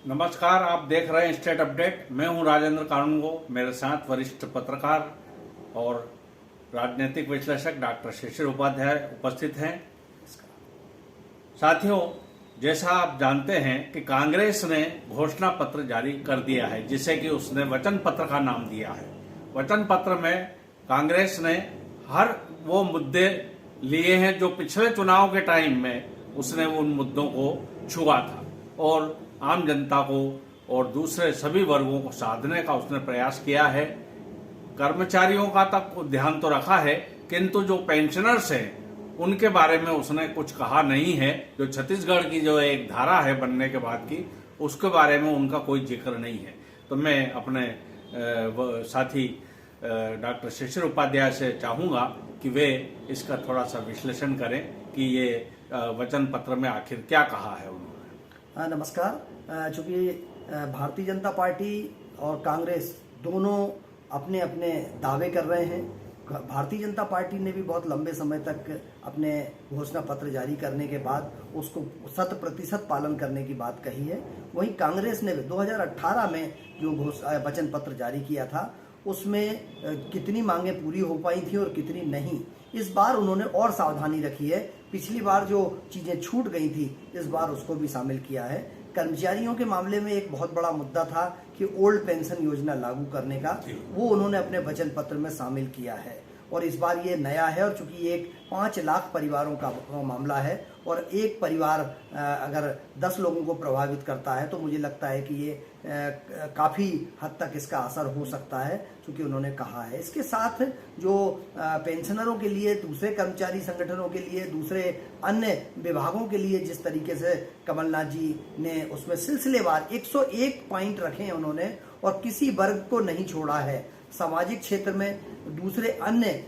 नमस्कार, आप देख रहे हैं स्टेट अपडेट। मैं हूं राजेंद्र कानूनगो। मेरे साथ वरिष्ठ पत्रकार और राजनीतिक विश्लेषक डॉक्टर शिशिर उपाध्याय उपस्थित हैं। साथियों, जैसा आप जानते हैं कि कांग्रेस ने घोषणा पत्र जारी कर दिया है, जिसे कि उसने वचन पत्र का नाम दिया है। वचन पत्र में कांग्रेस ने हर वो मुद्दे लिए हैं जो पिछले चुनाव के टाइम में उसने उन मुद्दों को छुआ था और आम जनता को और दूसरे सभी वर्गों को साधने का उसने प्रयास किया है। कर्मचारियों का तक ध्यान तो रखा है, किंतु जो पेंशनर्स हैं उनके बारे में उसने कुछ कहा नहीं है। जो छत्तीसगढ़ की जो एक धारा है बनने के बाद की, उसके बारे में उनका कोई जिक्र नहीं है। तो मैं अपने साथी डॉक्टर शिशिर उपाध्याय से चाहूंगा कि वे इसका थोड़ा सा विश्लेषण करें कि ये वचन पत्र में आखिर क्या कहा है उन्होंने। नमस्कार। चूंकि भारतीय जनता पार्टी और कांग्रेस दोनों अपने अपने दावे कर रहे हैं। भारतीय जनता पार्टी ने भी बहुत लंबे समय तक अपने घोषणा पत्र जारी करने के बाद उसको 100% पालन करने की बात कही है। वहीं कांग्रेस ने 2018 में जो वचन पत्र जारी किया था उसमें कितनी मांगे पूरी हो पाई थी और कितनी नहीं, इस बार उन्होंने और सावधानी रखी है। पिछली बार जो चीजें छूट गई थी, इस बार उसको भी शामिल किया है। कर्मचारियों के मामले में एक बहुत बड़ा मुद्दा था कि ओल्ड पेंशन योजना लागू करने का, वो उन्होंने अपने वचन पत्र में शामिल किया है और इस बार ये नया है। और चूंकि एक 5 लाख परिवारों का मामला है और एक परिवार अगर 10 लोगों को प्रभावित करता है तो मुझे लगता है कि ये काफ़ी हद तक इसका असर हो सकता है, क्योंकि उन्होंने कहा है। इसके साथ जो पेंशनरों के लिए, दूसरे कर्मचारी संगठनों के लिए, दूसरे अन्य विभागों के लिए जिस तरीके से कमलनाथ जी ने उसमें सिलसिलेवार 101 पॉइंट रखे हैं उन्होंने और किसी वर्ग को नहीं छोड़ा है। सामाजिक क्षेत्र में दूसरे अन्य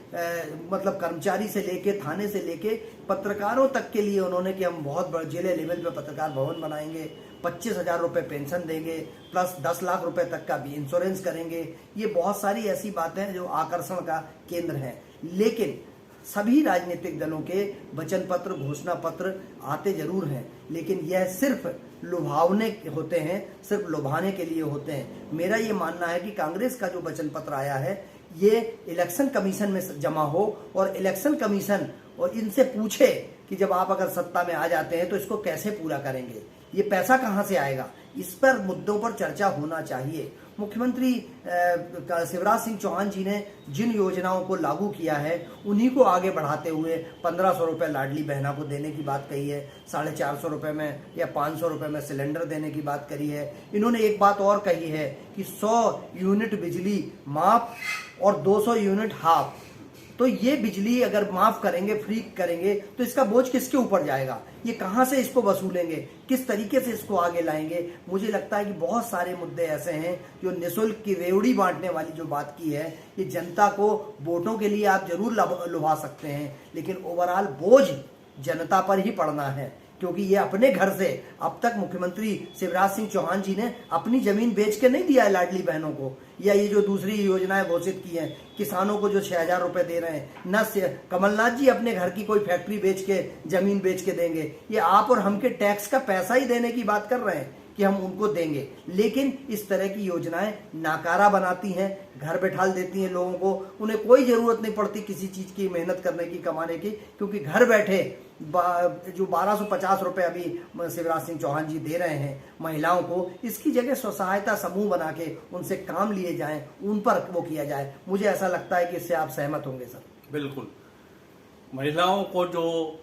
मतलब कर्मचारी से लेके, थाने से लेके पत्रकारों तक के लिए उन्होंने कि हम बहुत बड़े जिले लेवल पे पत्रकार भवन बनाएंगे, 25,000 रुपये पेंशन देंगे, प्लस 10 लाख रुपए तक का भी इंश्योरेंस करेंगे। ये बहुत सारी ऐसी बातें हैं जो आकर्षण का केंद्र हैं। लेकिन सभी राजनीतिक दलों के वचन पत्र, घोषणा पत्र आते जरूर हैं, लेकिन यह सिर्फ लुभावने होते हैं, सिर्फ लुभाने के लिए होते हैं। मेरा ये मानना है कि कांग्रेस का जो वचन पत्र आया है ये इलेक्शन कमीशन में जमा हो और इलेक्शन कमीशन और इनसे पूछे कि जब आप अगर सत्ता में आ जाते हैं तो इसको कैसे पूरा करेंगे, ये पैसा कहां से आएगा, इस पर मुद्दों पर चर्चा होना चाहिए। मुख्यमंत्री शिवराज सिंह चौहान जी ने जिन योजनाओं को लागू किया है उन्हीं को आगे बढ़ाते हुए 1500 रुपये लाडली बहना को देने की बात कही है, 450 रुपये में या 500 रुपये में सिलेंडर देने की बात करी है। इन्होंने एक बात और कही है कि 100 यूनिट बिजली माफ और 200 यूनिट हाफ। तो ये बिजली अगर माफ करेंगे, फ्री करेंगे, तो इसका बोझ किसके ऊपर जाएगा, ये कहां से इसको वसूलेंगे, किस तरीके से इसको आगे लाएंगे। मुझे लगता है कि बहुत सारे मुद्दे ऐसे हैं जो निःशुल्क की रेवड़ी बांटने वाली जो बात की है, ये जनता को वोटों के लिए आप जरूर लुभा सकते हैं, लेकिन ओवरऑल बोझ जनता पर ही पड़ना है। क्योंकि ये अपने घर से अब तक मुख्यमंत्री शिवराज सिंह चौहान जी ने अपनी जमीन बेच के नहीं दिया है लाडली बहनों को, या ये जो दूसरी योजनाएं घोषित की हैं, किसानों को जो 6,000 रुपए दे रहे हैं, न कमलनाथ जी अपने घर की कोई फैक्ट्री बेच के, जमीन बेच के देंगे। ये आप और हम के टैक्स का पैसा ही देने की बात कर रहे हैं कि हम उनको देंगे। लेकिन इस तरह की योजनाएं नाकारा बनाती हैं, घर बैठाल देती हैं लोगों को, उन्हें कोई जरूरत नहीं पड़ती किसी चीज की मेहनत करने की, कमाने की, क्योंकि घर बैठे जो 1250 रुपए अभी शिवराज सिंह चौहान जी दे रहे हैं महिलाओं को, इसकी जगह स्व सहायता समूह बना के उनसे काम लिए जाएं, उन पर वो किया जाए। मुझे ऐसा लगता है कि इससे आप सहमत होंगे सर। बिल्कुल। महिलाओं को जो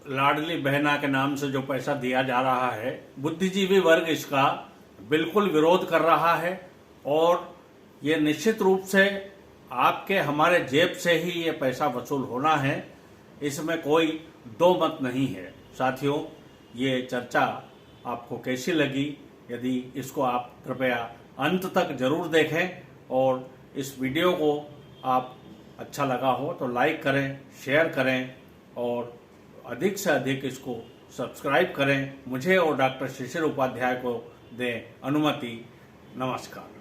लाडली बहना के नाम से जो पैसा दिया जा रहा है, बुद्धिजीवी वर्ग इसका बिल्कुल विरोध कर रहा है और ये निश्चित रूप से आपके हमारे जेब से ही ये पैसा वसूल होना है, इसमें कोई दो मत नहीं है। साथियों, ये चर्चा आपको कैसी लगी? यदि इसको आप कृपया अंत तक जरूर देखें और इस वीडियो को आप अच्छा लगा हो तो लाइक करें, शेयर करें और अधिक से अधिक इसको सब्सक्राइब करें। मुझे और डॉक्टर शिशिर उपाध्याय को दें अनुमति। नमस्कार।